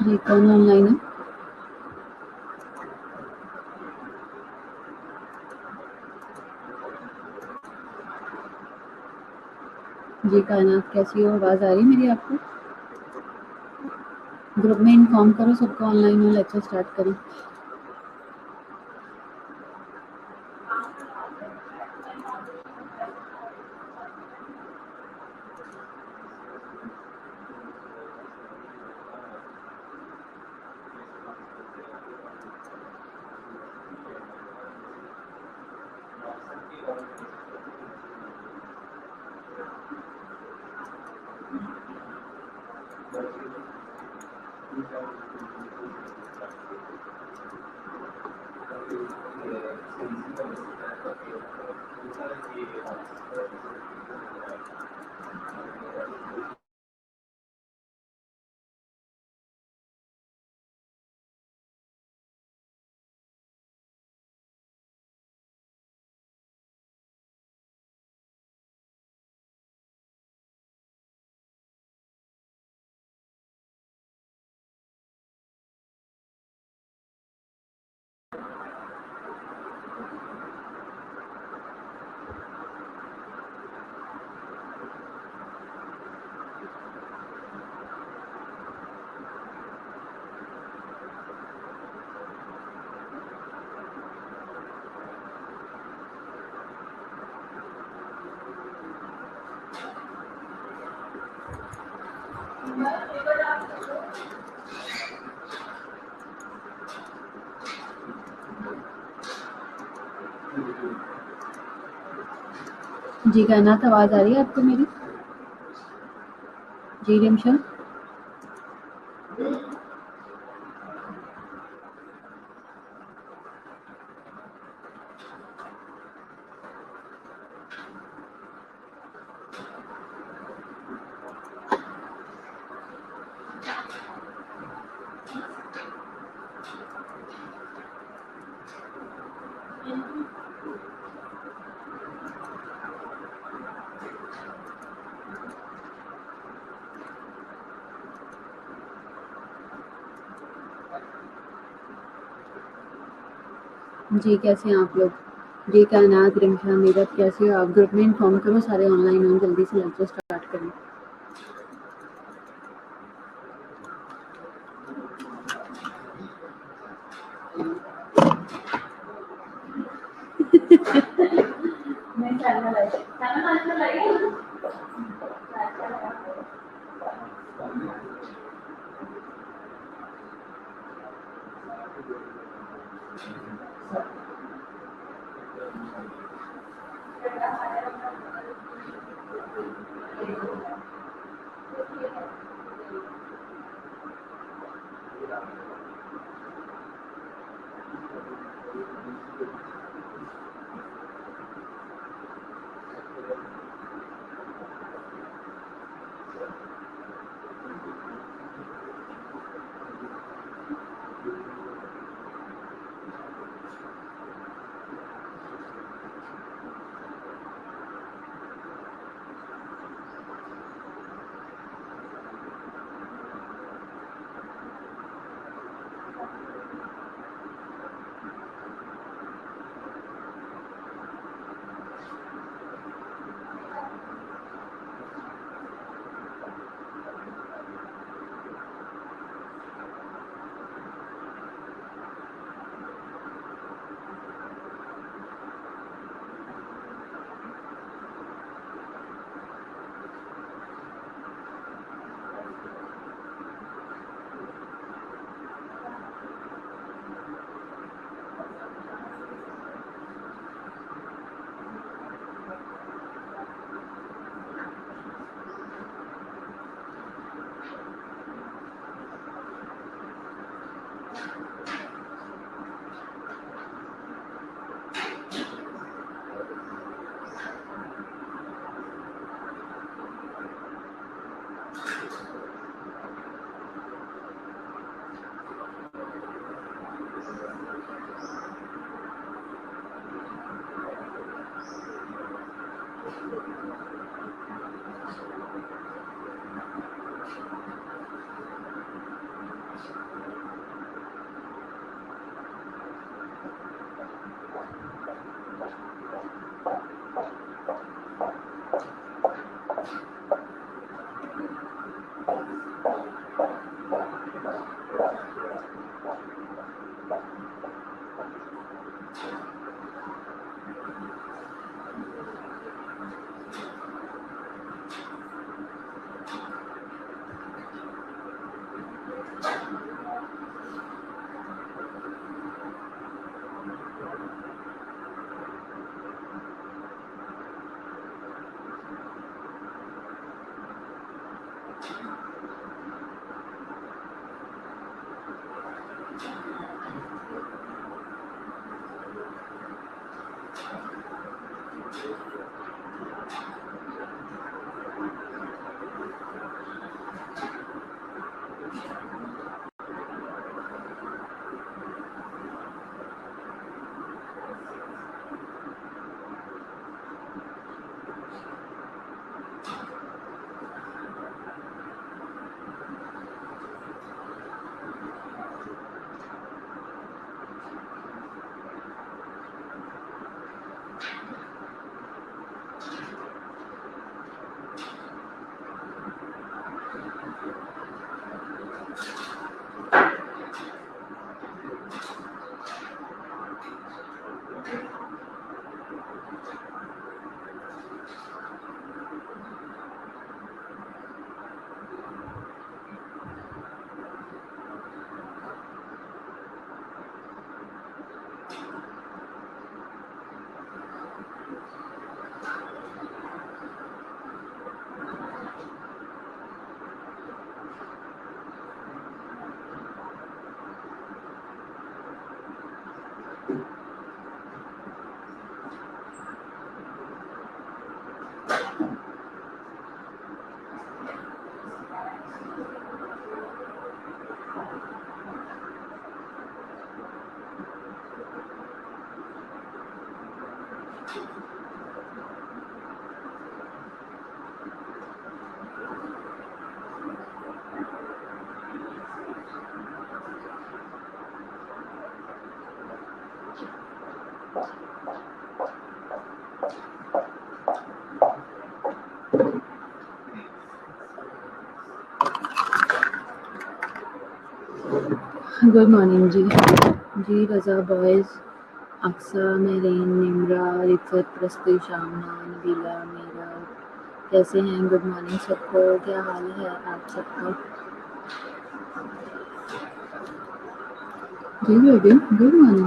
जी कौन ऑनलाइन है? जी कायनात कैसी हो? आवाज़ आ रही है मेरी आपको? ग्रुप में इन्फॉर्म करो सबको ऑनलाइन हो, लेक्चर स्टार्ट करें। जी कायनात आवाज़ आ रही है आपको मेरी? जी रिमशन जी कैसे हैं आप लोग? जी कायनात रिमशन नीरज कैसे हो आप? ग्रुप में इन्फॉर्म करो सारे ऑनलाइन हो, जल्दी से लेक्चर स्टार्ट करें। گڈ مارننگ جی. جی رضا بوائز، اقصا، مہرین، نمرا، رفت، پرستی، شامنا، نبیلا، میرا، کیسے ہیں؟ گڈ مارننگ سب کو. کیا حال ہے آپ سب کا؟ جی بیبی گڈ مارننگ.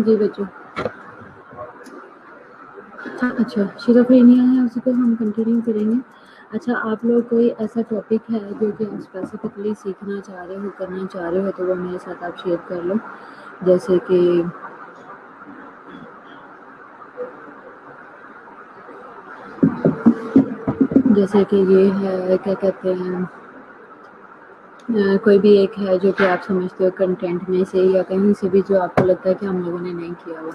جی بچوں. اچھا شیزوفرینیا ہے، اسی کو ہم کنٹینیو کریں گے. اچھا آپ لوگ کوئی ایسا ٹاپک ہے جو کہ اسپیسیفکلی سیکھنا چاہ رہے ہو، کرنا چاہ رہے ہو، تو وہ میرے ساتھ آپ شیئر کر لو. جیسے کہ یہ ہے کیا کہتے ہیں، کوئی بھی ایک ہے جو کہ آپ سمجھتے ہو کنٹینٹ میں سے یا کہیں سے بھی جو آپ کو لگتا ہے کہ ہم لوگوں نے نہیں کیا ہوا.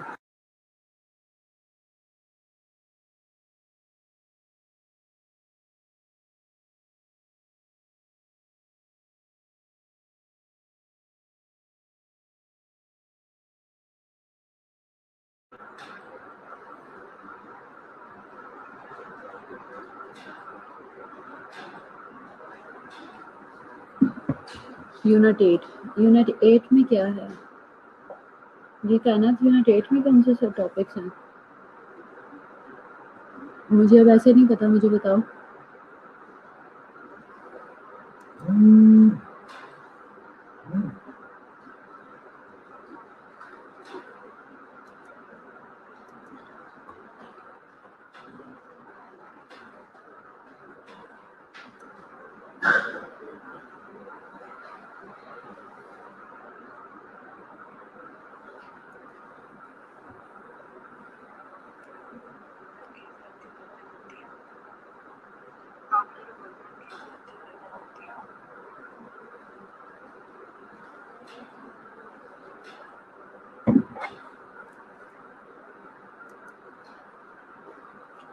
یونٹ 8 میں کیا ہے یہ کہنا؟ یونٹ 8 میں کون سے سب ٹاپکس ہیں؟ مجھے اب ایسے نہیں پتا، مجھے بتاؤ.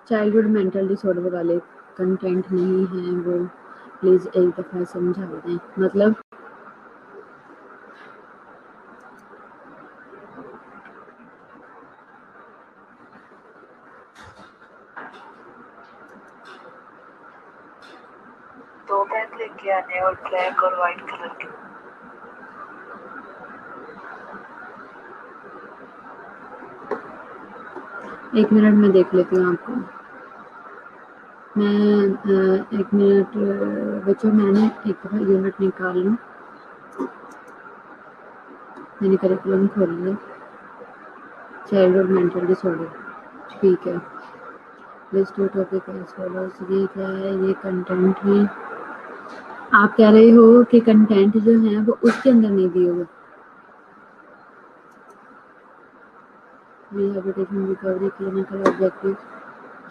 چائلڈہڈ مینٹل ڈس آرڈر والے کنٹینٹ نہیں ہیں وہ، پلیز ایک دفعہ سمجھا دیں. مطلب دو پین لے کے آنے اور بلیک اور وائٹ کلر کے. ایک منٹ میں دیکھ لیتی ہوں آپ کو. میں ایک منٹ بچوں، میں نے ایک دفعہ یونٹ نکال لوں. میں نے کریکولم کھول لیا. چائلڈہڈ مینٹل ڈس آرڈر، ٹھیک ہے. List topic as follows. یہ کیا ہے؟ یہ کنٹینٹ ہے. آپ کہہ رہے ہو کہ کنٹینٹ جو ہے وہ اس کے اندر نہیں دیے ہوئے. Rehabilitation, recovery, clinical objective,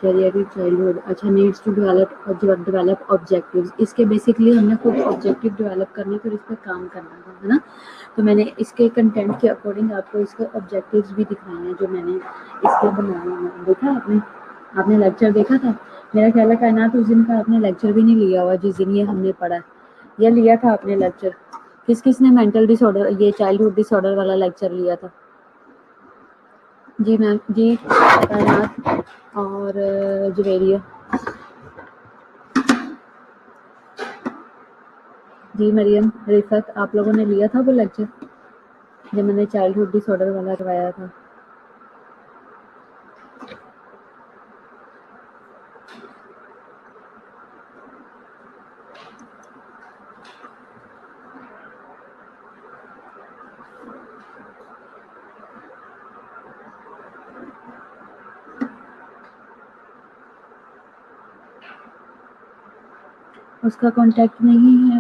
charity, childhood. اچھا نیڈس ٹو ڈیولپ آبجیکٹیوز. اس کے بیسکلی ہم نے خود آبجیکٹیو ڈیولپ کرنے پر اس پہ کام کرنا تھا، ہے نا. تو میں نے اس کے کنٹینٹ کے اکارڈنگ آپ کو اس کے آبجیکٹیوز بھی دکھائے ہیں جو میں نے اس کے بنائے ہیں. دیکھا آپ نے لیکچر دیکھا تھا؟ میرا خیال ہے کائنات اس دن کا آپ نے لیکچر بھی نہیں لیا ہوا جس دن یہ ہم نے پڑھا ہے، یا لیا تھا آپ نے لیکچر؟ کس نے مینٹل ڈس آرڈر یہ چائلڈہڈ ڈس آرڈر والا لیکچر لیا تھا؟ جی میم. جی کائنات اور جویریہ. جی مریم، رفت، آپ لوگوں نے لیا تھا وہ لیکچر جب میں نے چائلڈہڈ ڈس آرڈر والا کروایا تھا؟ اس کا کانٹیکٹ نہیں ہے،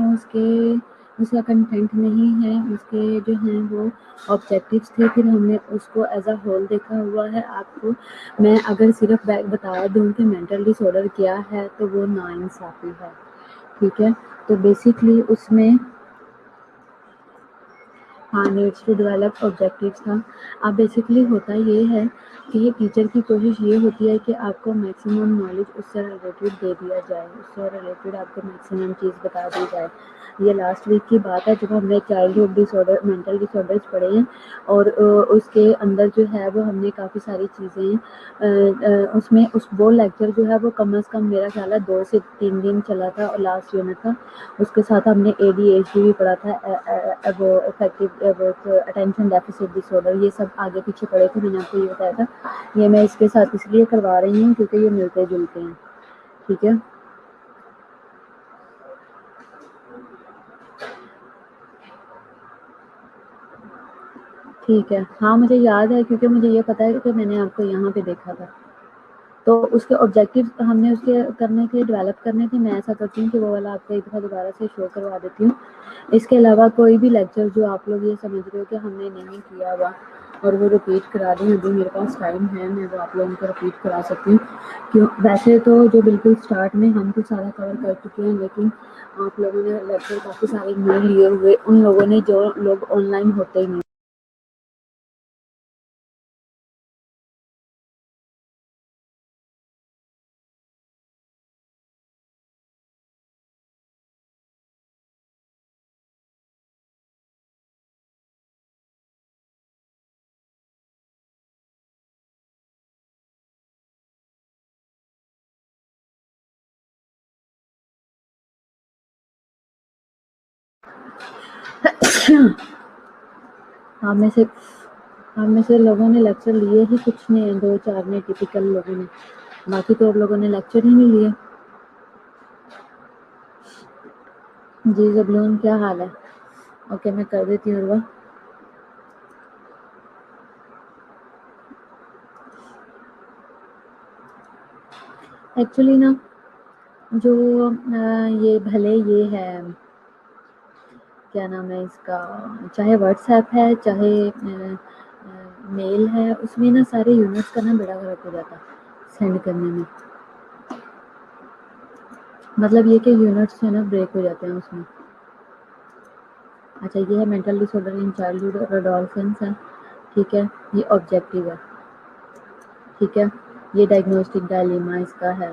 اس کا کنٹینٹ نہیں ہے، اس کے جو ہیں وہ آبجیکٹیوز تھے. پھر ہم نے اس کو ایز اے ہول دیکھا ہوا ہے. آپ کو میں اگر صرف بتا دوں کہ مینٹل ڈس آرڈر کیا ہے تو وہ ناانصافی ہے. ٹھیک ہے، تو بیسکلی اس میں نیڈس ٹو ڈیولپ آبجیکٹیوز تھا. اب بیسکلی ہوتا یہ ہے کہ ٹیچر کی کوشش یہ ہوتی ہے کہ آپ کو میکسیمم نالج اس سے ریلیٹڈ دے دیا جائے، اس سے ریلیٹڈ آپ کو میکسیمم چیز بتا دی جائے. یہ لاسٹ ویک کی بات ہے جب ہم نے چائلڈہڈ ڈس آرڈر مینٹل ڈس آرڈرس پڑھے ہیں، اور اس کے اندر جو ہے وہ ہم نے کافی ساری چیزیں اس میں وہ لیکچر جو ہے وہ کم از کم میرا خیال ہے 2 سے 3 دن چلا تھا، اور لاسٹ یونٹ تھا. اس کے ساتھ ہم نے ADHD بھی پڑھا تھا، وہ اٹینشن ڈیفیسٹ ڈس آرڈر. یہ سب آگے پیچھے پڑھے تھے. میں نے آپ کو یہ بتایا تھا. یہ میں اس کے ساتھ اس لیے کروا رہی ہوں کیونکہ یہ ملتے جلتے ہیں. ٹھیک ہے، ٹھیک ہے. ہاں مجھے یاد ہے کیونکہ مجھے یہ پتا ہے کہ میں نے آپ کو یہاں پہ دیکھا تھا. تو اس کے آبجیکٹیو ہم نے اس کے کرنے کے ڈیولپ کرنے تھے. میں ایسا کرتی ہوں کہ وہ والا آپ کو ایک دفعہ دوبارہ سے شو کروا دیتی ہوں. اس کے علاوہ کوئی بھی لیکچر جو آپ لوگ یہ سمجھ رہے ہو کہ ہم نے نہیں کیا ہوا اور وہ رپیٹ کرا دیں، ابھی میرے پاس ٹائم ہے، میں وہ آپ لوگوں کو رپیٹ کرا سکتی ہوں. ویسے تو جو بالکل اسٹارٹ میں ہم تو سارا کور کر چکے ہیں، لیکن آپ لوگوں نے لیکچر کافی سارے نہیں لیے ہوئے، ان لوگوں نے جو لوگ آن لائن ہوتے ہی نہیں. ہم میں سے لوگوں نے لیکچر لیے ہی کچھ نے، 2-4 نے ٹیپیکل لوگوں نے، باقی تو لوگوں نے لیکچر ہی نہیں لیے. جی زبلون کیا حال ہے؟ اوکے میں کر دیتی ہوں. ایکچولی نا جو یہ بھلے یہ ہے کیا نام ہے اس کا، چاہے واٹس ایپ ہے چاہے میل ہے، اس میں نا سارے یونٹس کا نا بڑا فرق ہو جاتا ہے سینڈ کرنے میں. مطلب یہ کہ یونٹس جو ہے نا بریک ہو جاتے ہیں اس میں. اچھا یہ ہے mental disorder in childhood اور ایڈولسنس ہے. ٹھیک ہے، یہ آبجیکٹیو ہے. ٹھیک ہے، یہ ڈائگنوسٹک ڈائلیما اس کا ہے.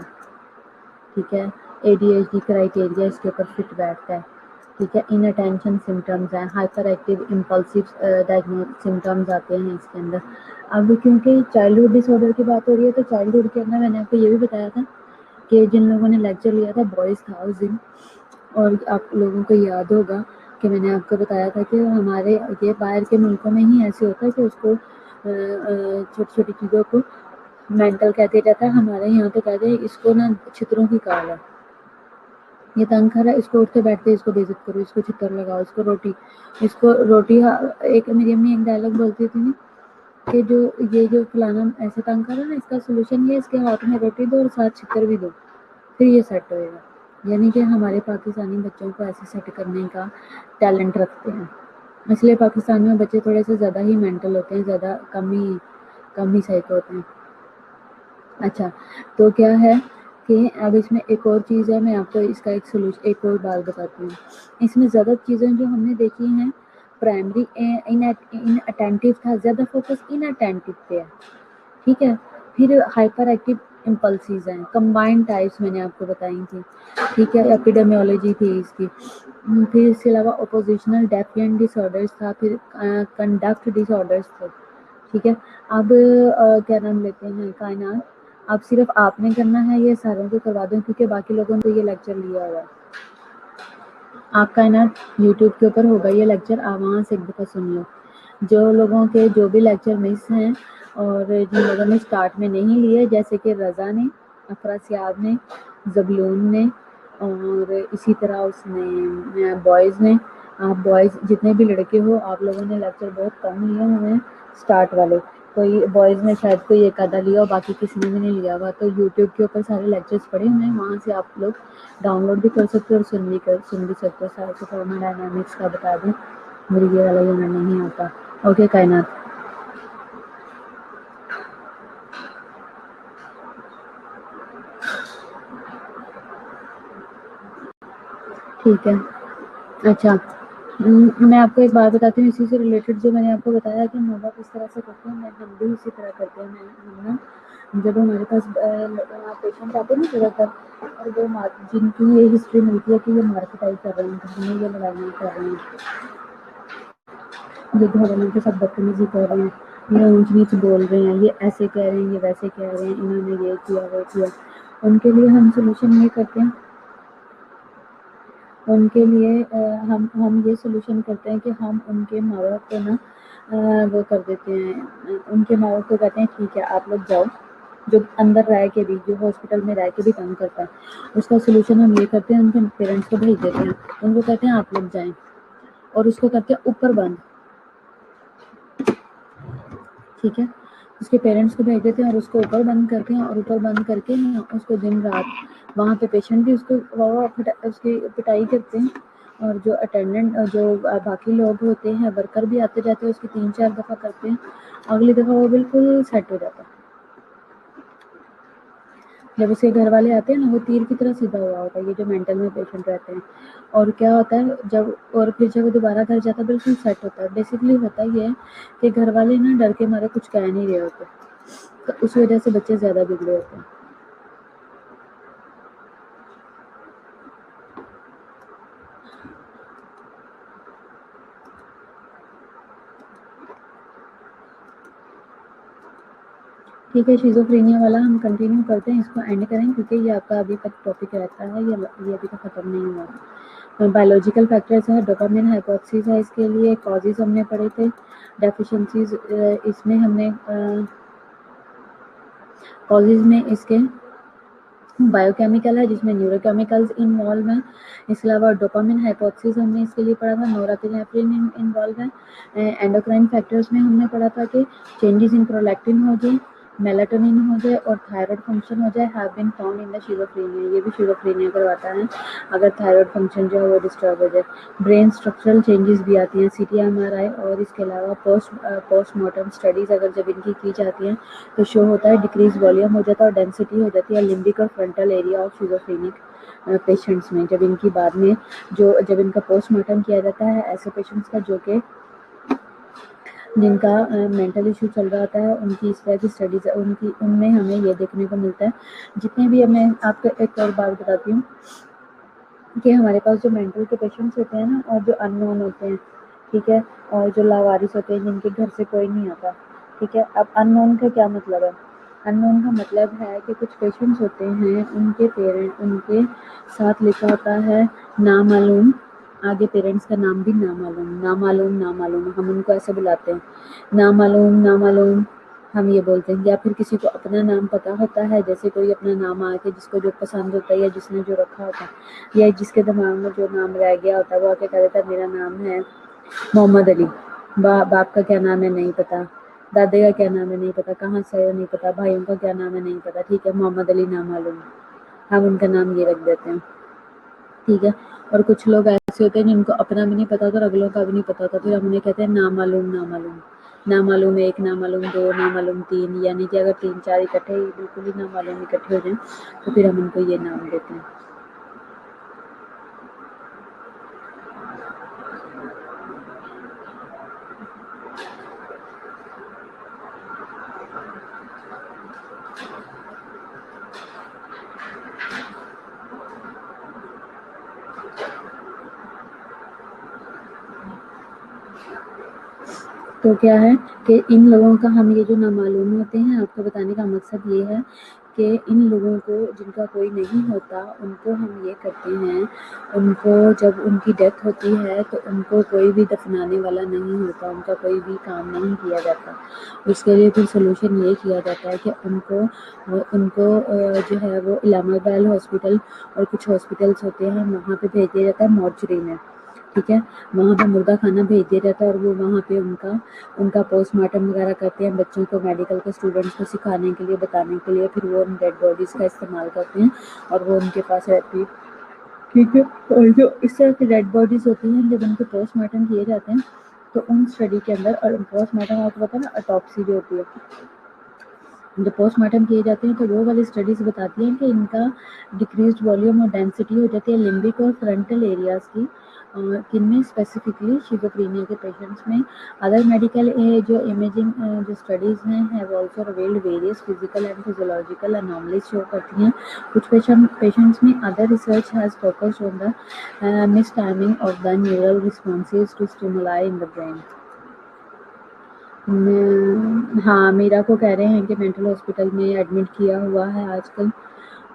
ٹھیک ہے، ADHD کرائٹیریا اس کے اوپر فٹ بیٹھتا ہے. ٹھیک ہے، ان اٹینشن سمٹمز ہیں، ہائپر ایکٹیو امپلسو سمٹمز آتے ہیں اس کے اندر. اب کیونکہ چائلڈہڈ ڈس آرڈر کی بات ہو رہی ہے تو چائلڈہڈ کے اندر میں نے آپ کو یہ بھی بتایا تھا کہ جن لوگوں نے لیکچر لیا تھا بوائز تھا اس دن، اور آپ لوگوں کو یاد ہوگا کہ میں نے آپ کو بتایا تھا کہ ہمارے یہ باہر کے ملکوں میں ہی ایسے ہوتا ہے کہ اس کو چھوٹی چھوٹی چیزوں کو مینٹل کہتے جاتا ہے. ہمارے یہاں تو کہتے ہیں اس کو نا چھتروں کی کال ہے، یہ تنگ کر رہا ہے، اس کو اٹھتے بیٹھتے اس کو بے عزت کرو، اس کو چھتر لگاؤ، اس کو روٹی. ایک میری امی ایک ڈائلاگ بولتی تھی نا کہ جو فلانا ایسے تنگ کر رہا ہے نا، اس کا سولوشن یہ اس کے ہاتھ میں روٹی دو اور ساتھ چھتر بھی دو، پھر یہ سیٹ ہوئے گا. یعنی کہ ہمارے پاکستانی بچوں کو ایسے سیٹ کرنے کا ٹیلنٹ رکھتے ہیں، اس لیے پاکستان میں بچے تھوڑے سے زیادہ ہی مینٹل ہوتے ہیں، زیادہ کم ہی سائیکو ہوتے ہیں. اچھا تو کیا ہے کہ اب اس میں ایک اور چیز ہے، میں آپ کو اس کا ایک اور بات بتاتی ہوں. اس میں زیادہ چیزیں جو ہم نے دیکھی ہیں प्राइमरी इन अटेंटिव था, ज़्यादा फोकस इन अटेंटिव पे है, ठीक है। फिर हाइपर एक्टिव इम्पल्सिस हैं, कंबाइंड टाइप्स मैंने आपको बताई थी, ठीक है, एपिडेमियोलॉजी थी इसकी। फिर इसके अलावा ओपोजिशनल डेफिएंट डिसऑर्डर्स था, फिर कंडक्ट डिसऑर्डर्स थे, ठीक है। अब क्या नाम लेते हैं कायनात, अब सिर्फ आपने करना है, ये सारों को करवा दूं क्योंकि बाकी लोगों ने तो ये लेक्चर लिया हुआ है। आप कायनात यूट्यूब के ऊपर होगा ये लेक्चर, आप वहाँ से एक दफ़ा सुन लो। जो लोगों के जो भी लेक्चर मिस हैं और जिन लोगों ने स्टार्ट में नहीं लिए, जैसे कि रज़ा ने, अफरासियाब ने, जबलून ने और इसी तरह उसने बॉयज़ ने, आप बॉयज़ जितने भी लड़के हो आप लोगों ने लेक्चर बहुत कम लिए हुए हैं स्टार्ट वाले, कोई बॉयज़ में शायद कोई एक आधा लिया और बाकी किसी ने भी नहीं लिया हुआ। तो यूट्यूब के ऊपर सारे लेक्चर्स पड़े हुए हैं, वहाँ से आप लोग डाउनलोड भी कर सकते हो और सुन भी सकते हो। सारे को थर्मोडायनामिक्स का बता दूँ, मुझे ये वाला यूनिट नहीं आता। ओके कायनात, ठीक है। अच्छा, मैं आपको एक बात बताती हूँ इसी से रिलेटेड, जो मैंने आपको बताया कि माँ बाप इस तरह से करते हैं, हम भी इसी तरह करते हैं। हम ना जब हमारे पास पेशेंट आते हैं ना ज़्यादातर, और वो जिनकी ये हिस्ट्री मिलती है कि ये मारपिटाई कर रहे हैं, घर में ये लड़ाइयाँ कर रहे हैं, ये घर वालों के साथ बदतमीजी कर रहे हैं, ये ऊंच नीच बोल रहे हैं, ये ऐसे कह रहे हैं, ये वैसे कह रहे हैं, इन्होंने ये किया वो किया, उनके लिए हम सोल्यूशन ये करते हैं, उनके लिए हम ये सोल्यूशन करते हैं कि हम उनके माँ बाप को ना वो कर देते हैं, उनके माँ बाप को कहते हैं ठीक है आप लोग जाओ, जो अंदर रह के भी, जो हॉस्पिटल में रह के भी काम करता है, उसका सोल्यूशन हम ये करते हैं, उनके पेरेंट्स को भेज देते हैं, उनको कहते हैं आप लोग जाएं, और उसको करते हैं ऊपर बंद, ठीक है। उसके पेरेंट्स को भेज देते हैं और उसको ऊपर बंद करते हैं, और ऊपर बंद करके ना उसको दिन रात वहाँ पे पेशेंट भी उसको उसकी पिटाई करते हैं, और जो अटेंडेंट जो बाकी लोग होते हैं, वर्कर भी आते जाते हैं, उसकी 3-4 दफ़ा करते हैं, अगली दफ़ा वो बिल्कुल सेट हो जाता है। जब उसके घर वाले आते हैं ना, वो तीर की तरह सीधा हुआ होता है, ये जो मेंटल में पेशेंट रहते हैं। और क्या होता है जब, और फिर जब वो दोबारा घर जाता है बिल्कुल सेट होता है। बेसिकली होता ये है कि घर वाले ना डर के मारे कुछ कह नहीं रहे होते, तो उस वजह से बच्चे ज़्यादा बिगड़े होते हैं। ठीक है, शिज़ोफ्रेनिया वाला हम कंटिन्यू करते हैं, इसको एंड करें क्योंकि ये आपका अभी तक टॉपिक रहता है, ये अभी तक ख़त्म नहीं हुआ। बायोलॉजिकल फैक्टर्स है, डोपामिन हाइपोक्सिस है, इसके लिए कॉजेज़ हमने पढ़े थे, डेफिशिएंसीज इसमें हमने कॉजेज़ में इसके बायोकेमिकल है जिसमें न्यूरोकेमिकल्स इन्वॉल्व हैं। इसके अलावा डोपामिन हाइपोक्सिस हमने इसके लिए पढ़ा था, नोरापेनेफ्रिन इन्वॉल्व है। एंडोक्राइन फैक्टर्स में हमने पढ़ा था कि चेंजेस इन प्रोलैक्टिन हो जाए, मेलाटोनिन हो जाए और थायराइड फंक्शन हो जाए, have been found in the schizophrenia, ये भी शिज़ोफ्रेनिया करवाता है अगर थायराइड फंक्शन जो है वो डिस्टर्ब हो जाए। ब्रेन स्ट्रक्चरल चेंजेस भी आती हैं, CT MRI, और इसके अलावा पोस्टमार्टम स्टडीज़ अगर जब इनकी की जाती हैं तो शो होता है डिक्रीज वॉल्यूम हो जाता है और डेंसिटी हो जाती है लिम्बिक और फ्रंटल एरिया ऑफ शिज़ोफ्रेनिक पेशेंट्स में। जब इनकी बाद में जब इनका पोस्टमार्टम किया जाता है ऐसे पेशेंट्स का जो कि जिनका मेंटल इशू चल रहा होता है, उनकी इस तरह की स्टडीज़ उनमें हमें ये देखने को मिलता है। जितने भी मैं आपको एक और बात बताती हूँ कि हमारे पास जो मेंटल के पेशेंट्स होते हैं ना, और जो अननोन होते हैं, ठीक है, और जो लावारिस होते हैं जिनके घर से कोई नहीं आता, ठीक है। अब अननोन का क्या मतलब है? अननोन का मतलब है कि कुछ पेशेंट्स होते हैं, उनके पेरेंट उनके साथ लिखा होता है नामालूम, आगे पेरेंट्स का नाम भी नामालूम, नामालूम नामालूम, हम उनको ऐसे बुलाते हैं, नामालूम नामालूम हम ये बोलते हैं। या फिर किसी को अपना नाम पता होता है, जैसे कोई अपना नाम आके जिसको जो पसंद होता है या जिसने जो रखा होता है या जिसके दिमाग में जो नाम रह गया होता है, वो आके कह देता है मेरा नाम है मोहम्मद अली। बाप का क्या नाम है नहीं पता, दादे का क्या नाम है नहीं पता, कहाँ से है नहीं पता, भाइयों का क्या नाम है नहीं पता, ठीक है, मोहम्मद अली नाम मालूम, हम उनका नाम ये रख देते हैं, ठीक है। और कुछ लोग ऐसे होते हैं जिनको अपना भी नहीं पता होता और अगलों का भी नहीं पता होता, फिर हम उन्हें कहते हैं नामालूम नामालूम, नामालूम 1, नामालूम 2, नामालूम 3, यानी कि अगर 3-4 इकट्ठे बिल्कुल ही नामालूम इकट्ठे हो जाएं तो फिर हम उनको ये नाम देते हैं। तो क्या है कि इन लोगों का हम ये जो नामालूम होते हैं, आपको बताने का मकसद ये है कि इन लोगों को जिनका कोई नहीं होता उनको हम ये करते हैं, उनको जब उनकी डेथ होती है तो उनको कोई भी दफनाने वाला नहीं होता, उनका कोई भी काम नहीं किया जाता। उसके लिए फिर सोल्यूशन ये किया जाता है कि उनको जो है वो इलाहाबाद हॉस्पिटल और कुछ हॉस्पिटल्स होते हैं वहाँ पे भेज दिया जाता है मॉर्चरी में, ठीक है। वहाँ पे मुर्गा खाना भेज दिया जाता है और वो वहाँ पे उनका पोस्टमार्टम वगैरह करते हैं, बच्चों को मेडिकल के स्टूडेंट्स को सिखाने के लिए, बताने के लिए, फिर वो उन डेड बॉडीज़ का इस्तेमाल करते हैं और वो उनके पास रहती है, ठीक है। और जो इस तरह की डेड बॉडीज़ होती हैं जब उनके पोस्टमार्टम किए जाते हैं तो उन स्टडी के अंदर, और पोस्टमार्टम आपको पता है ना ऑटोप्सी जो होती है, जब पोस्टमार्टम किए जाते हैं तो वो वाली स्टडीज़ बताती हैं कि इनका डिक्रीज्ड वॉल्यूम और डेंसिटी हो जाती है लिम्बिक और फ्रंटल एरियाज़ की, किनमें स्पेसिफिकली शिज़ोफ्रेनिया के पेशेंट्स में। अदर मेडिकल जो इमेजिंग जो स्टडीज़ हैं have also revealed various physical and physiological anomalies show करती हैं कुछ पेशेंट्स में। Other research has focused on the mistiming of the neural responses to stimuli in the brain. हाँ, मीरा को कह रहे हैं कि मेंटल हॉस्पिटल में एडमिट किया हुआ है आजकल।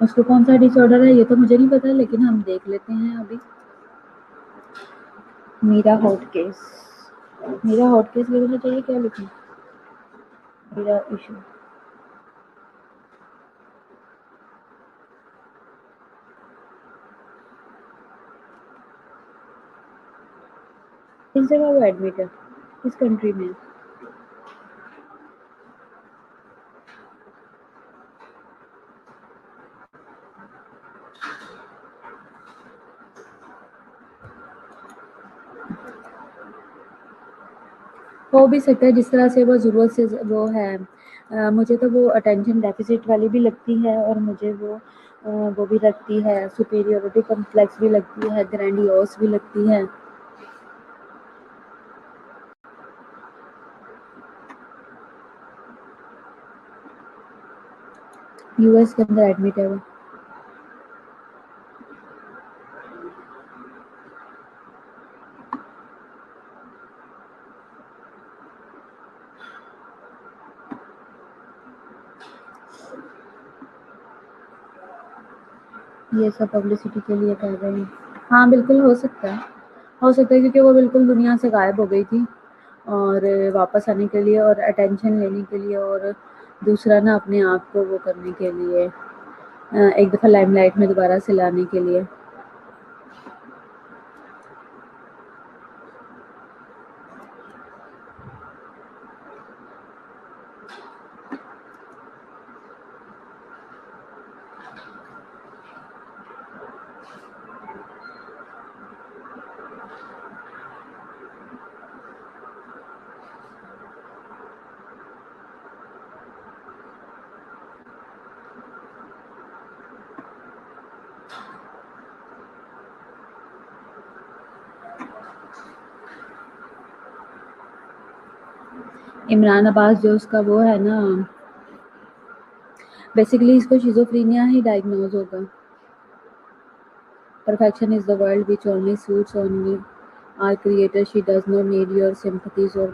उसको कौन सा डिसऑर्डर है ये तो मुझे नहीं पता, लेकिन हम देख लेते हैं अभी। Meera hot case, Meera hot case लिखना चाहिए, क्या लिखूं? मीरा इशू। किस जगह वो एडमिट है, किस कंट्री में? हो भी सकता है जिस तरह से वो ज़रूरत से वो है। मुझे तो वो अटेंशन डेफिसिट वाली भी लगती है और मुझे वो भी लगती है, सुपीरियरिटी कॉम्प्लेक्स भी लगती है, ग्रैंडियोस भी लगती है। यूएस के अंदर एडमिट है वो। ये सब पब्लिसिटी के लिए कर रहे हैं। हाँ बिल्कुल हो सकता है, हो सकता है, क्योंकि वो बिल्कुल दुनिया से गायब हो गई थी और वापस आने के लिए और अटेंशन लेने के लिए और दूसरा ना अपने आप को वो करने के लिए, एक दफ़ा लाइमलाइट में दोबारा से लाने के लिए। इमरान अब्बास जो उसका वो है ना, बेसिकली इसको शिज़ोफ्रेनिया ही डायग्नोज होगा। Perfection is the world which only suits only our creator. She does not need your sympathies or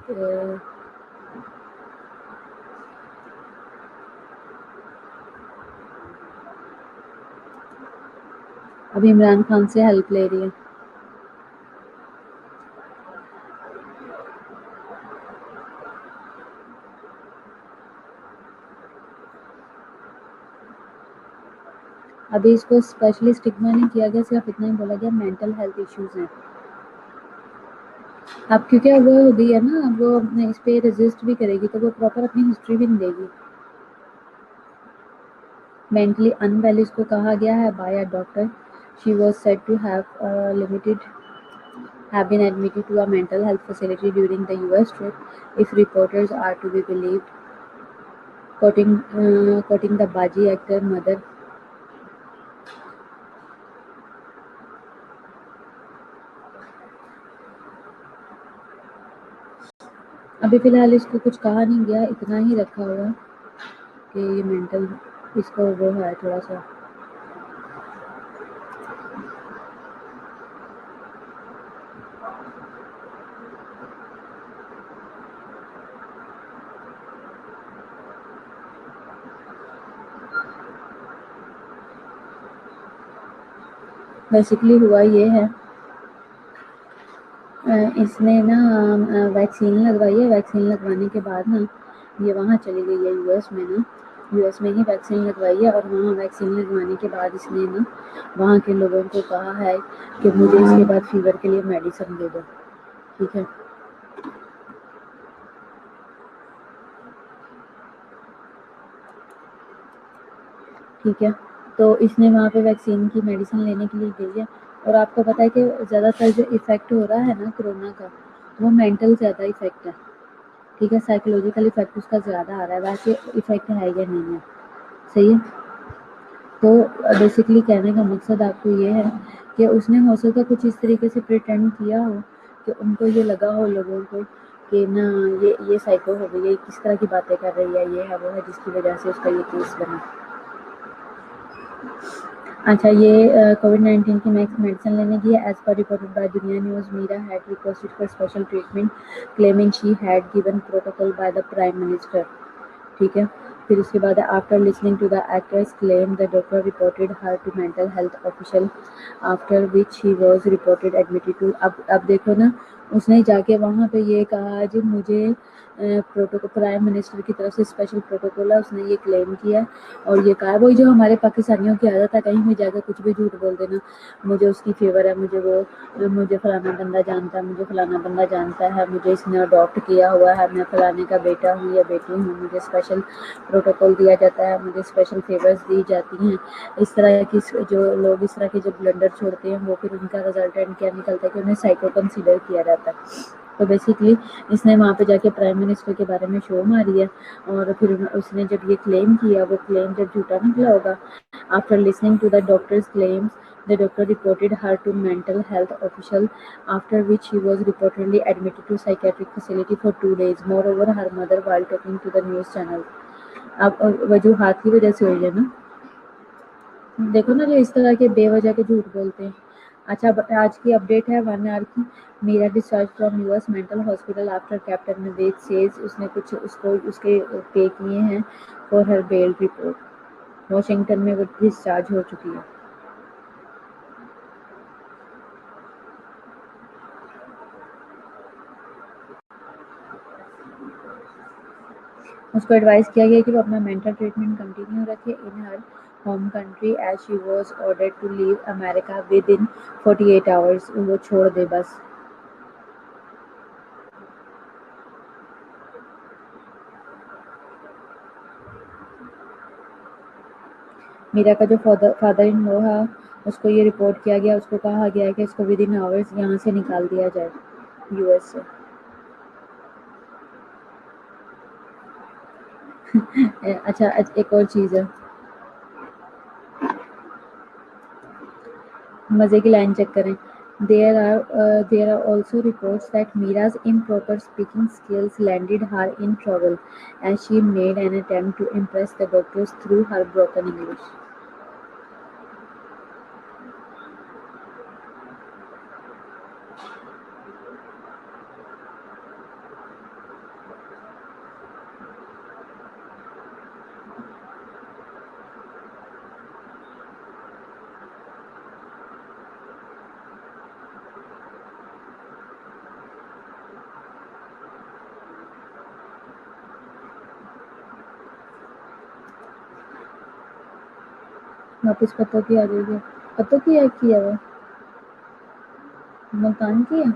अभी इमरान खान से हेल्प ले रही है। अभी इसको स्पेशली स्टिग्मा नहीं किया गया, सिर्फ इतना ही बोला गया मेंटल हेल्थ इश्यूज हैं। अब क्योंकि अब वो हो गई है ना, अब वो इस पे रेजिस्ट भी करेगी तो वो प्रॉपर अपनी हिस्ट्री भी नहीं देगी। मेंटली अनवेल इसको कहा गया है by a doctor. She was said to have been admitted to a mental health facility during the US trip if reporters are to be believed, quoting the Baji actor mother. अभी फ़िलहाल इसको कुछ कहा नहीं गया, इतना ही रखा हुआ है कि ये मेंटल इसको वो है थोड़ा-सा। بیسکلی ہوا یہ ہے اس نے نا ویکسین لگوائی ہے. ویکسین لگوانے کے بعد نا یہ وہاں چلی گئی ہے یو ایس میں نا. یو ایس میں ہی ویکسین لگوائی ہے اور وہاں ویکسین لگوانے کے بعد اس نے نا وہاں کے لوگوں کو کہا ہے کہ مجھے اس کے بعد فیور کے لیے میڈیسن دے دو. ٹھیک ہے. ٹھیک ہے. تو اس نے وہاں پہ ویکسین کی میڈیسن لینے کے لیے گئی ہے. اور آپ کو پتہ ہے کہ زیادہ تر جو افیکٹ ہو رہا ہے نا کرونا کا وہ مینٹل زیادہ افیکٹ ہے. ٹھیک ہے. سائیکولوجیکل افیکٹ اس کا زیادہ آ رہا ہے. ویسے افیکٹ ہے یا نہیں ہے. صحیح ہے. تو بیسکلی کہنے کا مقصد آپ کو یہ ہے کہ اس نے ہو سکتا کچھ اس طریقے سے پریٹینڈ کیا ہو کہ ان کو یہ لگا ہو لوگوں کو کہ نہ یہ سائیکو ہو گئی ہے, کس طرح کی باتیں کر رہی ہے, یہ ہے وہ ہے, جس کی وجہ سے اس کا یہ کیس بنا. اچھا یہ کووڈ 19 کی میڈیسن لینے کی ہے. As per reported by Dunya news Meera had requested for special treatment claiming she had given protocol by the prime minister. ٹھیک ہے. پھر اس کے بعد after listening to the actors claim the doctor reported her to mental health official after which he was reported admitted to. اب دیکھو نا اس نے جا کے وہاں پہ یہ کہا جی مجھے پرائم منسٹر کی طرف سے اسپیشل پروٹوکول ہے, اس نے یہ کلیم کیا اور یہ کہا. وہی جو ہمارے پاکستانیوں کی عادت ہے کہیں بھی جا کے کچھ بھی جھوٹ بول دینا, مجھے اس کی فیور ہے, مجھے فلانا بندہ جانتا ہے, مجھے فلانا بندہ جانتا ہے, مجھے اس نے اڈاپٹ کیا ہوا ہے, میں فلانے کا بیٹا ہوں یا بیٹی ہوں, مجھے اسپیشل پروٹوکول دیا جاتا ہے, مجھے اسپیشل فیورز دی جاتی ہیں. اس طرح کی جو لوگ اس طرح کے جو بلنڈر چھوڑتے ہیں وہ پھر ان کا رزلٹنٹ کیا نکلتا ہے کہ انہیں سائیکو کنسیڈر کیا جاتا ہے. تو بیسکلی اس نے وہاں پہ جا کے پرائم منسٹر کے بارے میں شو ماری ہے اور پھر اس نے جب یہ کلیم کیا وہ کلیم جب جھوٹا نکلا ہوگا. After listening to the doctors claims the doctor reported her to mental health official after which she was reportedly admitted to psychiatric facility for 2 days. Moreover, her mother while talking to the news channel. اب وجوہات کی وجہ سے ہوئی ہے نا. دیکھو نا جو اس طرح کے بے وجہ کے جھوٹ بولتے ہیں. اچھا آج کی اپڈیٹ ہے 1 hour کی. میرا discharge from U S mental hospital after captain Naveed says. اس نے کچھ اس کو اس کے پے کیے ہیں for her bail report. Washington میں وہ ڈسچارج ہو چکی ہے. اس کو ایڈوائز کیا گیا کہ وہ اپنا مینٹل ٹریٹمنٹ کنٹینیو رکھے in her home country as she was ordered to leave America within 48 hours. وہ چھوڑ دے بس. میرا کا جو فادر ان لو ہے اس کو یہ رپورٹ کیا گیا, اس کو کہا گیا کہ اس کو ود ان آورس یہاں سے نکال دیا جائے یو ایس سے. اچھا ایک اور چیز ہے, مزے کی لائن چیک کریں. There are also reports that Mira's improper speaking skills landed her in trouble as she made an attempt to impress the doctors through her broken English. واپس پتوں کی آ جائے گی. پتوں کی ایک کیا وہ ملتان کی ہے.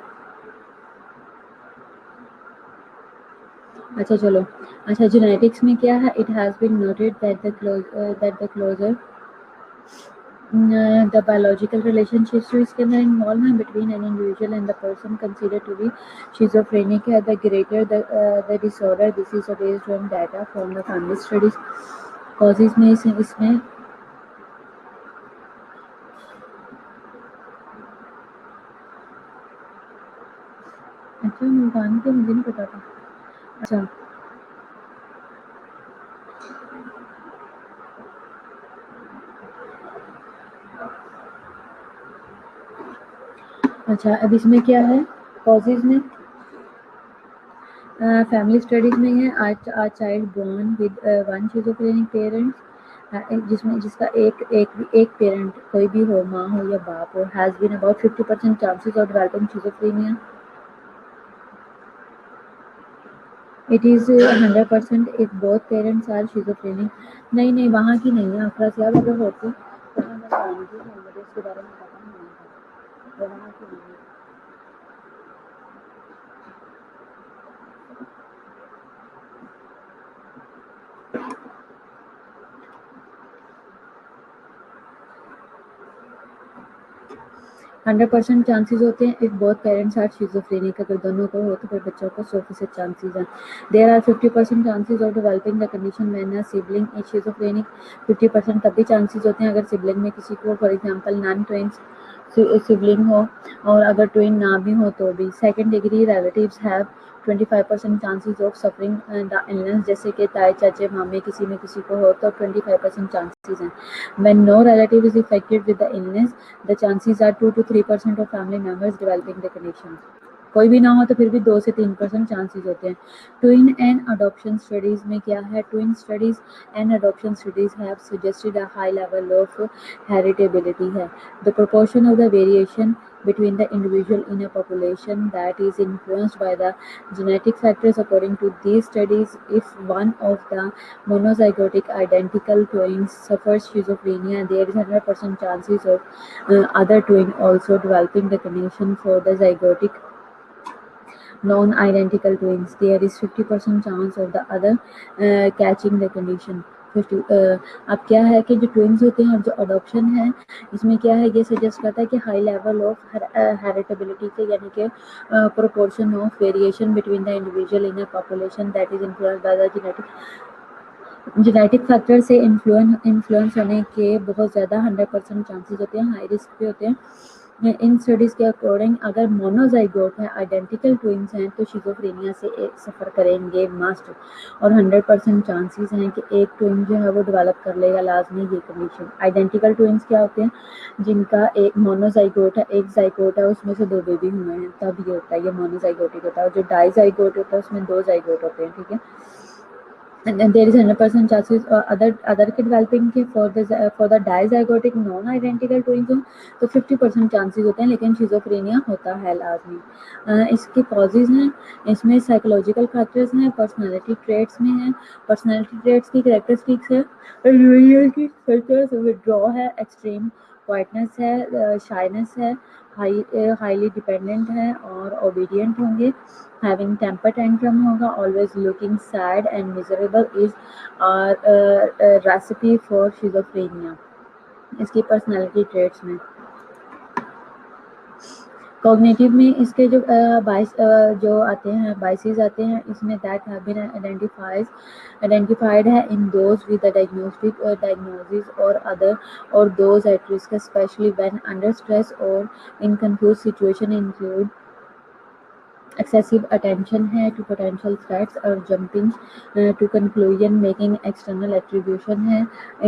اچھا چلو. اچھا جینیٹکس میں کیا ہے. It has been noted that the closer the biological relationships جو اس کے اندر انوالو ہیں between an individual and the person considered to be schizophrenic ہے, the greater the disorder. This is based on data from the family studies. causes میں اس میں اچھا ملتان کے مجھے نہیں پتا تھا. اچھا اچھا اب اس میں کیا ہے کازز میں. فیملی اسٹڈیز میں ہے. A child born with one schizophrenic parents जिसमें जिसका एक पेरेंट कोई भी हो, माँ हो या बाप हो, has been about 50% chances of developing schizophrenia. It is 100% if both parents are schizophrenic. नहीं नहीं, वहाँ की नहीं है आफरा से, अगर होती तो मैं जानती हूँ, मुझे इसके बारे में पता नहीं था, वो वहाँ की नहीं है. 100% चांसेस होते हैं if both parents are schizophrenic. अगर दोनों को हो तो फिर बच्चों को 100% चांसेस हैं. There are 50% chances of developing the condition when a sibling is schizophrenic. 50% तब भी चांसेस होते हैं अगर सिबलिंग में किसी को, for example non twins sibling हो, और अगर ट्विन ना भी हो तो भी. Second degree relatives have 25% chances of suffering the illness. जैसे कि ताए चाचे मामे किसी में किसी को हो तो 25% चांसेस हैं. When no relative is affected with the illness, the chances are 2 to 3% of family members developing the condition. कोई भी ना हो तो फिर भी 2 से 3% चांसेस होते हैं. ट्विन एंड अडॉप्शन स्टडीज में क्या है, twin studies and adoption studies have suggested a high level of heritability है. The proportion of the variation between the individual in a population that is influenced by the genetic factors. According to these studies, if one of the monozygotic identical twins suffers schizophrenia, there is 100% chances of other twin also developing the condition. For the zygotic non-identical twins, there is 50% chance of the other catching the condition. 50 अब क्या है कि जो twins होते हैं और जो adoption है, इसमें क्या है, ये सजेस्ट करता है कि हाई लेवल ऑफ हेरिटेबिलिटी के, यानी कि proportion of variation between the individual in a population that is influenced by the genetic factor से इन्फ्लुएंस होने के बहुत ज़्यादा 100% चांसेस होते हैं, हाई रिस्क पे होते हैं. इन स्टडीज़ के अकॉर्डिंग अगर मोनोजाइगोट है, आइडेंटिकल ट्विन्स हैं, तो शिजोफ्रेनिया से एक सफ़र करेंगे मस्ट, और 100% चांसेस हैं कि एक ट्विन जो है वो डेवलप कर लेगा लाजमी ये कंडीशन. आइडेंटिकल ट्विन्स क्या होते हैं, जिनका एक मोनोजाइगोट है, एक जाइगोट है, उसमें से 2 बेबी हुए हैं, तब ये होता है, ये मोनोजाइगोटिक होता है. और जो डाइजाइगोट होता है उसमें 2 जाइगोट होते हैं, ठीक है. And then there is 100% chances other के developing के for the dizygotic non-identical twins हो तो 50% चांसेस होते हैं, लेकिन शिजोफ्रेनिया होता है लाजमी. इसके कॉजेज हैं, इसमें साइकोलॉजिकल फैक्टर्स हैं, पर्सनालिटी ट्रेट्स में हैं. पर्सनालिटी ट्रेट्स की कैरेक्टरिस्टिक्स है, बिहेवियर की फैक्टर्स, विड्रॉ है, एक्सट्रीम क्वाइटनेस है, शाइनेस है, हाईली डिपेंडेंट है और ओबीडियंट होंगे. Having temper tantrum होगा, always looking sad and miserable is a recipe for schizophrenia. इसकी पर्सनालिटी ट्रेट्स में. कॉग्निटिव में इसके जो जो आते हैं, बाइसेस आते हैं, इसमें दैट हैव बीन आइडेंटिफाइड है इन दोज विद डायग्नोसिस और अदर और those at risk especially when under stress और in confuse situation include excessive attention है to potential threats और jumping to conclusion, making external attribution है,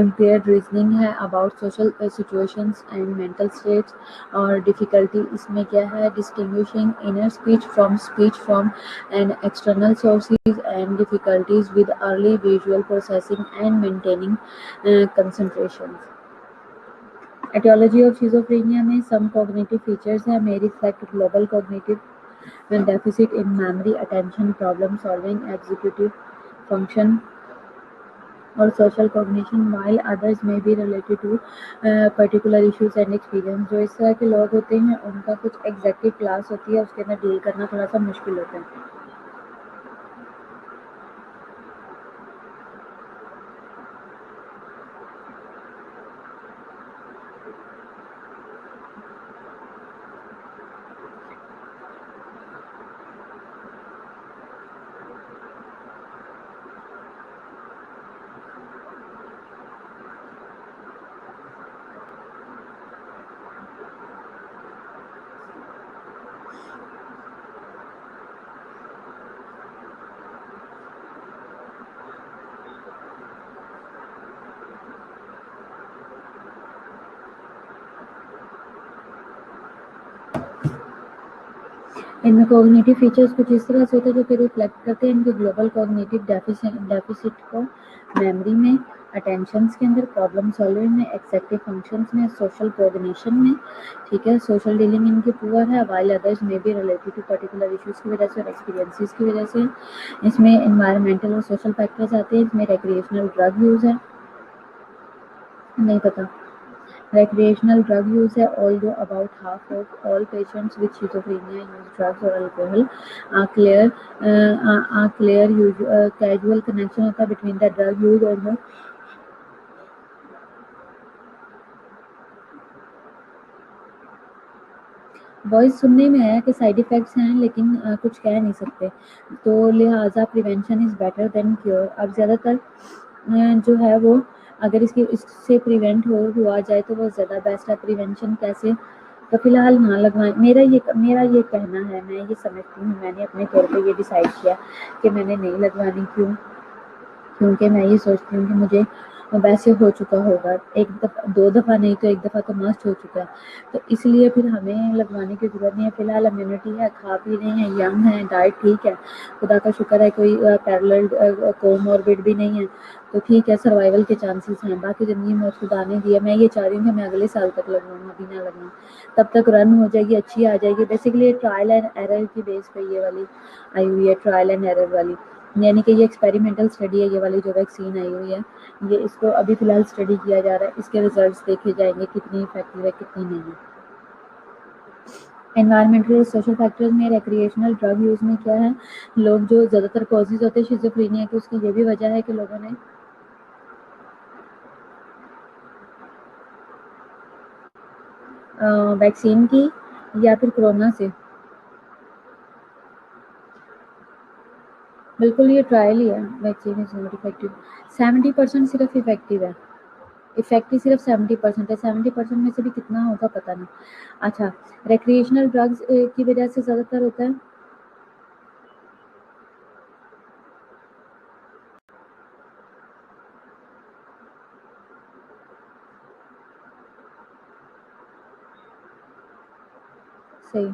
impaired reasoning है about social situations and mental states, और difficulty इसमें क्या है, distinguishing inner speech from and external sources, and difficulties with early visual processing and maintaining concentration. Etiology of schizophrenia में some cognitive features है, may reflect global cognitive deficit in memory, attention, problem solving, executive function or social cognition, while others may be related to particular issues and experience. जो इस तरह के लोग होते हैं उनका कुछ एग्जैक्टिव क्लास होती है, उसके अंदर डील करना थोड़ा सा मुश्किल होता है. इनमें कॉग्निटिव फीचर्स कुछ इस तरह से होते हैं जो कि रिफ्लेक्ट करते हैं इनके ग्लोबल कॉग्निटिव डेफिसिट को, मेमोरी में, अटेंशंस के अंदर, प्रॉब्लम सॉल्विंग में, एक्सेप्टिव फंक्शंस में, सोशल कोऑर्डिनेशन में, ठीक है, सोशल डीलिंग इनकी पुअर है, वाइल अदर्स में भी रिलेटेड टू पर्टिकुलर इश्यूज की वजह से और एक्सपीरियंसेस की वजह से। इसमें एनवायरमेंटल और सोशल फैक्टर्स आते हैं, इसमें रिक्रिएशनल ड्रग यूज़ है, नहीं पता, recreational drug use है, although about half of all patients with schizophrenia use drugs or alcohol. Casual connection होता है between the drug use और the वॉइस सुनने में आया कि साइड इफ़ेक्ट्स हैं लेकिन कुछ कह नहीं सकते, तो लिहाजा prevention is better than cure. अब ज़्यादातर जो है वो अगर इससे प्रिवेंट हुआ जाए तो वो ज़्यादा बेस्ट है। प्रिवेंशन कैसे, तो फिलहाल ना लगवाएं, मेरा ये कहना है, मैं ये समझती हूँ, मैंने अपने तौर पे ये डिसाइड किया कि मैंने नहीं लगवानी। क्योंकि मैं ये सोचती हूँ कि मुझे वैसे हो चुका होगा, एक दफ़ा 2 दफ़ा नहीं तो 1 दफ़ा तो मस्ट हो चुका है, तो इसलिए फिर हमें लगवाने की ज़रूरत नहीं है। फ़िलहाल इम्यूनिटी है, खा पी रहे हैं, यंग हैं, डाइट ठीक है, खुदा का शुक्र है, कोई पैरेलल कोमॉर्बिड भी नहीं है, तो ठीक है, सर्वाइवल के चांसेस हैं। बाकी ज़िंदगी मौत खुदा ने दी है, मैं ये चाह रही हूँ कि मैं अगले साल तक लगवाऊँ, अभी ना लगवाऊँ, तब तक रन हो जाएगी, अच्छी आ जाएगी। बेसिकली ट्रायल एंड एरर की बेस पे ये वाली आई हुई है, ट्रायल एंड एरर वाली, यानी कि ये एक्सपेरिमेंटल स्टडी है, ये वाली जो वैक्सीन आई हुई है, ये इसको अभी फ़िलहाल स्टडी किया जा रहा है, इसके रिजल्ट्स देखे जाएंगे कितनी इफेक्टिव है कितनी नहीं है। एनवायरमेंटल और सोशल फैक्टर्स में रिक्रिएशनल ड्रग यूज़ में क्या है, लोग जो ज़्यादातर कॉजेज होते हैं शिज़ोफ्रेनिया की, उसकी ये भी वजह है कि लोगों ने वैक्सीन की या फिर कोरोना से, बिल्कुल ये ट्रायल ही है, वैक्सीन इज नॉट इफेक्टिव, 70% सिर्फ इफेक्टिव है, इफेक्टिव सिर्फ 70% है, 70% में से भी कितना होगा पता नहीं। अच्छा, रिक्रिएशनल ड्रग्स की वजह से ज़्यादातर होता है, सही,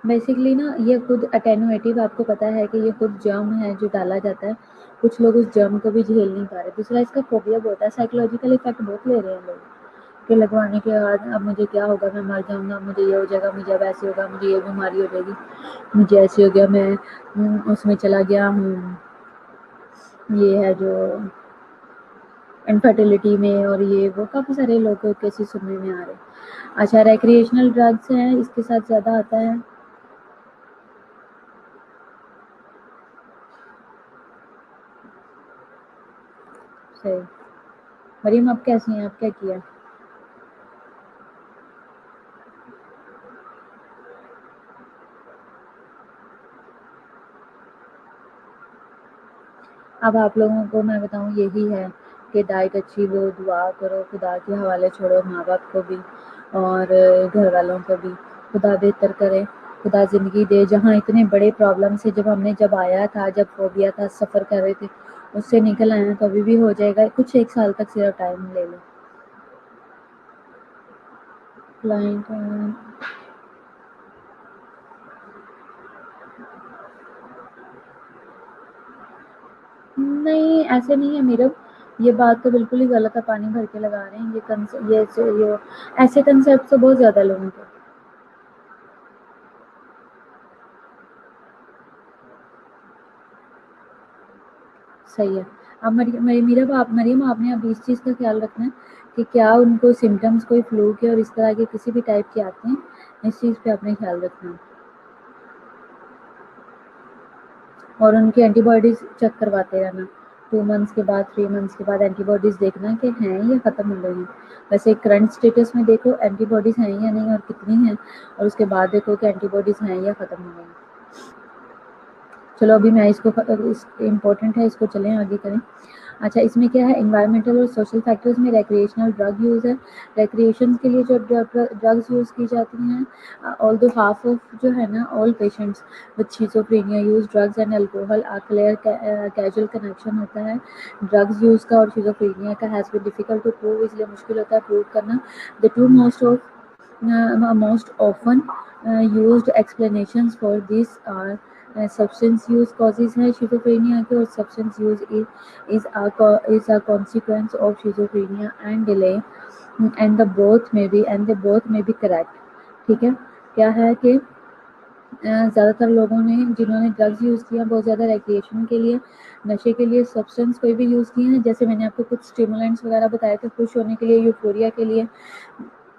बेसिकली ना ये खुद अटेनुएटिव, आपको पता है कि ये खुद जर्म है जो डाला जाता है, कुछ लोग उस जर्म को भी झेल नहीं पा रहे। दूसरा इसका फोबिया बहुत है, साइकोलॉजिकल इफेक्ट बहुत ले रहे हैं लोग कि लगवाने के बाद अब मुझे क्या होगा, मैं मर जाऊंगा, मुझे ये हो जाएगा, मुझे अब ऐसे होगा, मुझे ये बीमारी हो जाएगी, मुझे ऐसे हो गया, मैं उसमें चला गया हूँ, ये है जो इनफर्टिलिटी में, और ये वो काफ़ी सारे लोग केसेस सुनने में आ रहे हैं। अच्छा, रिक्रिएशनल ड्रग्स हैं, इसके साथ ज़्यादा आता है, सही। मरीम आप कैसी हैं, आप क्या किया? अब आप लोगों को मैं बताऊं, यही है कि डाइट अच्छी लो, दुआ करो, खुदा के हवाले छोड़ो माँ बाप को भी और घर वालों को भी, खुदा बेहतर करे, खुदा ज़िंदगी दे। जहाँ इतने बड़े प्रॉब्लम से जब आया था, जब फोबिया था, सफ़र कर रहे थे, उससे निकल आए हैं, तो अभी भी हो जाएगा, कुछ 1 साल तक सिर्फ टाइम ले लो। क्लाइंट नहीं, ऐसे नहीं है मेरा, ये बात तो बिल्कुल ही गलत है, पानी भर के लगा रहे हैं, ये ऐसे कंसेप्ट तो बहुत ज़्यादा लोगों को, सही है। अब मरियम आपने अब इस चीज़ का ख्याल रखना है कि क्या उनको सिम्टम्स कोई फ्लू के और इस तरह के किसी भी टाइप के आते हैं, इस चीज़ पे आपने ख्याल रखना है, और उनकी एंटीबॉडीज़ चेक करवाते रहना, 2 मंथ्स के बाद, 3 मंथ्स के बाद एंटीबॉडीज़ देखना कि हैं या ख़त्म हो गई हैं। वैसे करंट स्टेटस में देखो एंटीबॉडीज़ हैं या नहीं और कितनी हैं, और उसके बाद देखो कि एंटीबॉडीज़ हैं या ख़त्म हो गई। चलो अभी मैं इसको इम्पोर्टेंट है, इसको चलें आगे करें। अच्छा, इसमें क्या है, एनवायरमेंटल और सोशल फैक्टर्स में रिक्रिएशनल ड्रग यूज़ है। रिक्रिएशन के लिए जो ड्रग्स यूज़ की जाती हैं, ऑल्दो हाफ ऑफ जो है ना all patients with schizophrenia use drugs and alcohol, a clear casual connection होता है ड्रग्स यूज़ का और शिज़ोफ्रेनिया का, has been difficult to prove, इसलिए मुश्किल होता है प्रूव करना। The two most of most often used explanations for this are substance use causes है schizophrenia के, और substance use is a consequence of schizophrenia and delay, and they both may be correct. ठीक है, क्या है कि ज़्यादातर लोगों ने जिन्होंने ड्रग्स यूज़ किया बहुत ज़्यादा रिक्रिएशन के लिए, नशे के लिए सब्सटेंस कोई भी यूज़ किए हैं, जैसे मैंने आपको कुछ स्टिमुलेंट्स वगैरह बताए थे, खुश होने के लिए, यूफोरिया के लिए।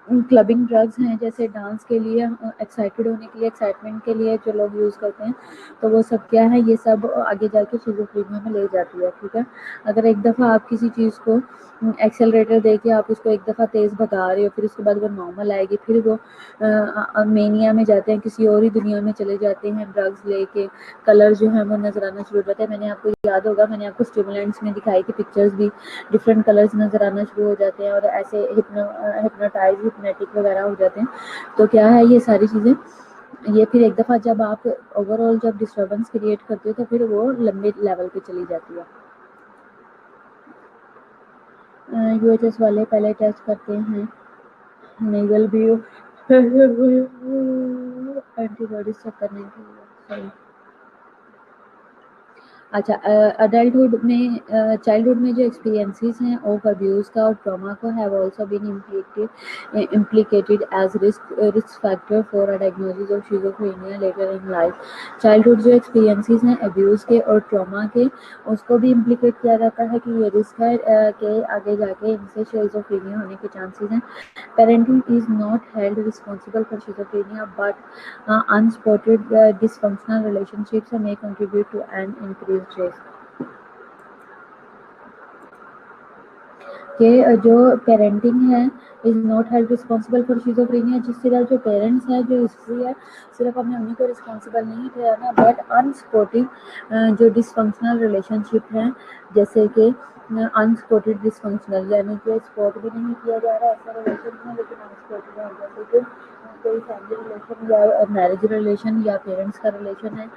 क्लबिंग ड्रग्स हैं जैसे डांस के लिए, एक्साइटेड होने के लिए, एक्साइटमेंट के लिए जो लोग यूज़ करते हैं, तो वो सब क्या है, ये सब आगे जाके शिज़ोफ्रेनिया में ले जाती है। ठीक है, अगर एक दफ़ा आप किसी चीज़ को एक्सेलरेटर दे के आप उसको एक दफ़ा तेज़ भगा रहे हो, फिर उसके बाद वो नॉर्मल आएगी, फिर वो मेनिया में जाते हैं, किसी और ही दुनिया में चले जाते हैं ड्रग्स लेके, कलर जो है वो नज़र आना शुरू हो जाता है। मैंने आपको याद होगा, मैंने आपको स्टिमुलेंट्स में दिखाई थी पिक्चर्स भी, डिफरेंट कलर्स नज़र आना शुरू हो जाते हैं और ऐसे हिप्नोटिक वगैरह हो जाते हैं। तो क्या है, ये सारी चीज़ें, ये फिर एक दफ़ा जब आप ओवरऑल जब डिस्टर्बेंस क्रिएट करते हो तो फिर वो लंबे लेवल पे चली जाती है। यूएचएस वाले पहले टेस्ट करते हैं नेजल भी एंटीबॉडीज चेक करने के लिए। सॉरी, अच्छा, अडल्टहुड में चाइल्डहुड में जो एक्सपीरियंसेस हैं ऑफ अब्यूज़ का और ट्रॉमा को have also been implicated as risk factor for a diagnosis of schizophrenia later in life। Childhood जो एक्सपीरियंसेस हैं अब्यूज़ के और ट्रॉमा के, उसको भी इम्प्लीकेट किया जाता है कि ये रिस्क है कि आगे जाके इनसे schizophrenia होने के चांसेस हैं। Parenting is not held responsible for schizophrenia, but unspotted dysfunctional relationships may contribute to an increased risk। कि जो पेरेंटिंग है is not held responsible for schizophrenia, जिससे जो पेरेंट्स हैं, जो हिस्ट्री है, सिर्फ हमने उन्हीं को रिस्पॉन्सिबल नहीं ठहराना, बट अनस्पॉटेड जो डिसफंक्शनल रिलेशनशिप हैं, जैसे कि अनस्पॉटेड डिसफंक्शनल, यानी कि स्पॉट भी नहीं किया जा रहा ऐसा रिलेशन है, लेकिन अनस्पॉटेड है, जैसे कि कोई फैमिली रिलेशन या मैरिज रिलेशन या पेरेंट्स का रिलेशन है,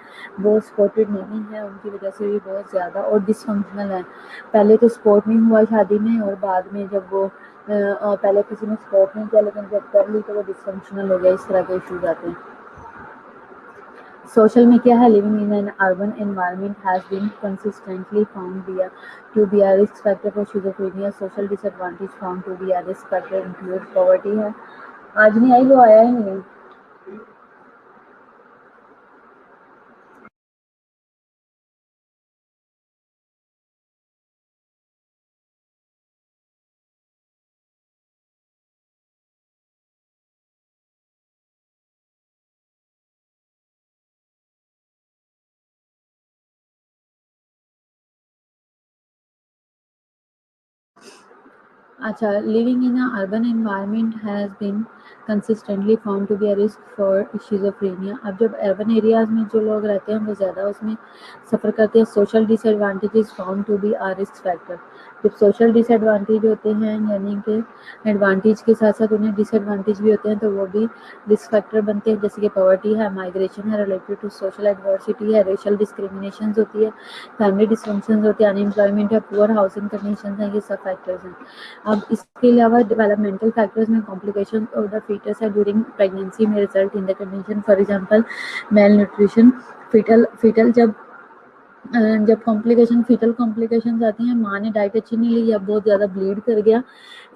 वो स्पॉटेड नहीं है, उनकी वजह से भी बहुत ज़्यादा और डिसफंक्शनल है। पहले तो स्पॉट नहीं हुआ शादी में, और बाद में जब वो पहले किसी ने स्पॉट नहीं किया, लेकिन जब कर ली तो वो डिसफंक्शनल हो गया। इस तरह के इश्यूज आते हैं। सोशल में क्या है, living in an urban environment has been consistently found to be a risk factor for schizophrenia। social disadvantage found to be a risk factor include poverty है। आज नहीं आई, वो आया ही नहीं है। अच्छा, living in a urban environment has been consistently found to be a risk for schizophrenia. अब जब अर्बन एरियाज़ में जो लोग रहते हैं वो ज़्यादा उसमें सफ़र करते हैं। Social disadvantages found to be a risk factor. जब सोशल डिसएडवांटेज होते हैं, यानी कि एडवांटेज के साथ साथ उन्हें डिसएडवांटेज भी होते हैं, तो वो भी रिस्क फैक्टर बनते हैं, जैसे कि पॉवर्टी है, माइग्रेशन है रिलेटेड टू सोशल एडवर्सिटी है, रेशल डिस्क्रिमिनेशन होती है, फैमिली डिसफंक्शन होते हैं, अनएम्प्लॉयमेंट है, पुअर हाउसिंग कंडीशन है, ये सब फैक्टर्स हैं। अब इसके अलावा डेवलपमेंटल फैक्टर्स में कॉम्प्लिकेशन ऑफ द फीटस है ड्यूरिंग प्रेगनेंसी में result in the condition, for example malnutrition. Fetal जब कॉम्प्लिकेशन फीटल कॉम्प्लिकेशन आती हैं, माँ ने डाइट अच्छी नहीं ली या बहुत ज़्यादा ब्लीड कर गया,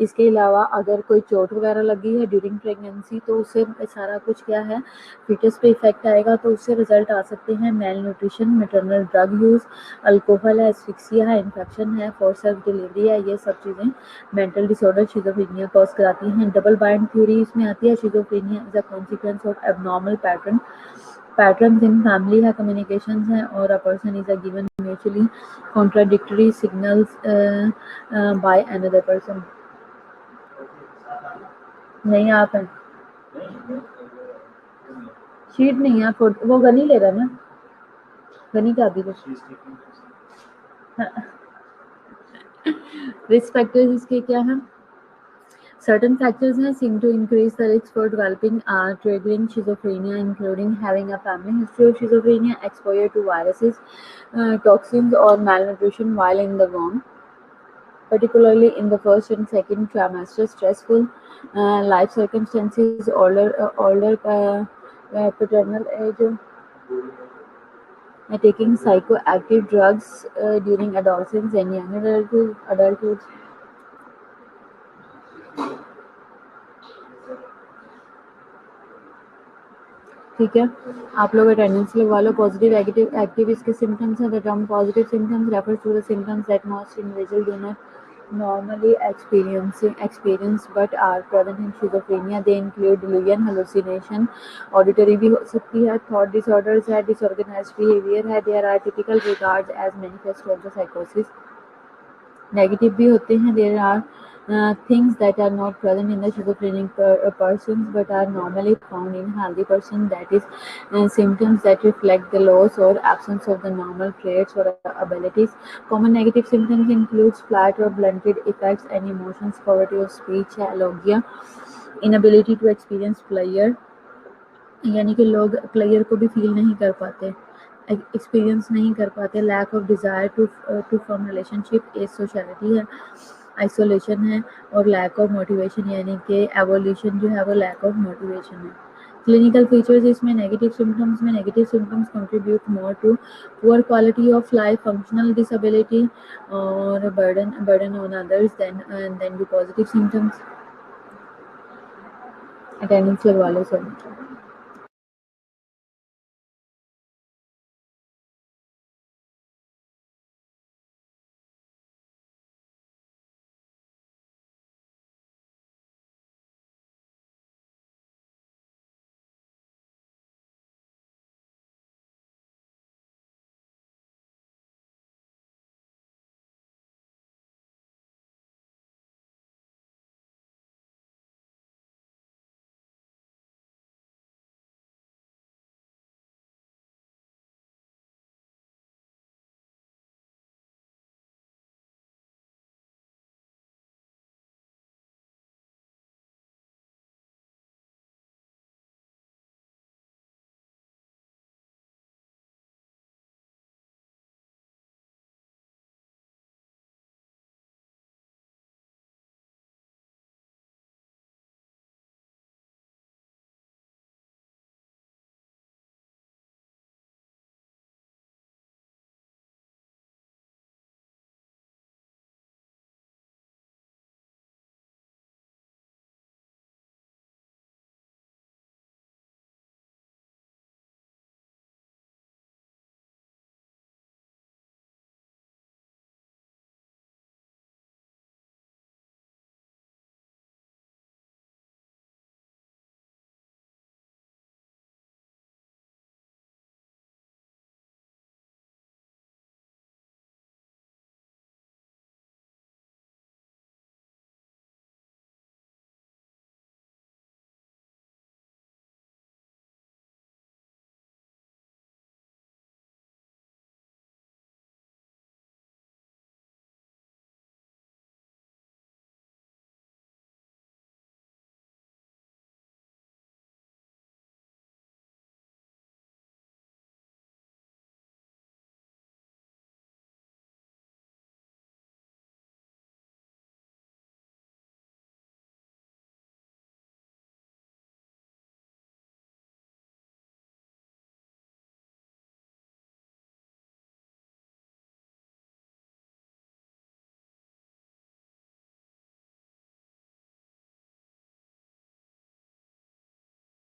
इसके अलावा अगर कोई चोट वगैरह लगी है ड्यूरिंग प्रेगनेंसी, तो उससे सारा कुछ क्या है, फीटस पे इफेक्ट आएगा, तो उससे रिजल्ट आ सकते हैं mail nutrition, maternal drug use, alcohol है, एस्फिक्सिया है, इन्फेक्शन है, फोर्स डिलीवरी है, ये सब चीज़ें मेंटल डिसऑर्डर शिजोफ्रेनिया कॉज कराती हैं। डबल बाइंड थ्योरी इसमें आती है। Schizophrenia is a consequence of abnormal patterns in family है, कम्युनिकेशंस हैं, और a person is a given mutually contradictory signals by another person. नहीं, आप हैं, शीट नहीं है, वो गनी ले रहा है ना, गनी का भी रिस्क फैक्टर्स इसके क्या हैं, certain factors seem to increase the risk for developing triggering schizophrenia, including having a family history of schizophrenia, exposure to viruses, toxins, or malnutrition while in the womb, particularly in the first and second trimester. Stressful life circumstances, older paternal age, taking psychoactive drugs during adolescence and young adulthood. ठीक है, आप लोग attendance लगवा लो. Positive active इसके symptoms हैं. The term positive symptoms refers to the symptoms that most individuals do not normally experience but are present in schizophrenia. They include delusion, hallucination, auditory भी हो सकती है, thought disorders है, disorganized behavior है. There are typical regards as manifest of the psychosis. Negative भी होते हैं. There are things that are not present in the schizophrenic persons but are normally found in healthy person. That is symptoms that reflect the loss or absence of the normal traits or abilities. Common negative symptoms includes flat or blunted effects and emotions, poverty of speech, alogia, inability to experience pleasure, यानी कि लोग player को भी feel नहीं कर पाते, experience नहीं कर पाते. Lack of desire to form relationship, asociality है, आइसोलेशन है, और लैक ऑफ मोटिवेशन यानी कि एवोल्यूशन जो है वो लैक ऑफ मोटिवेशन है. क्लिनिकल फीचर्स इसमें negative symptoms contribute more to poor quality of life, functional disability और burden on others than the positive symptoms. Attendance लगवा लो सर.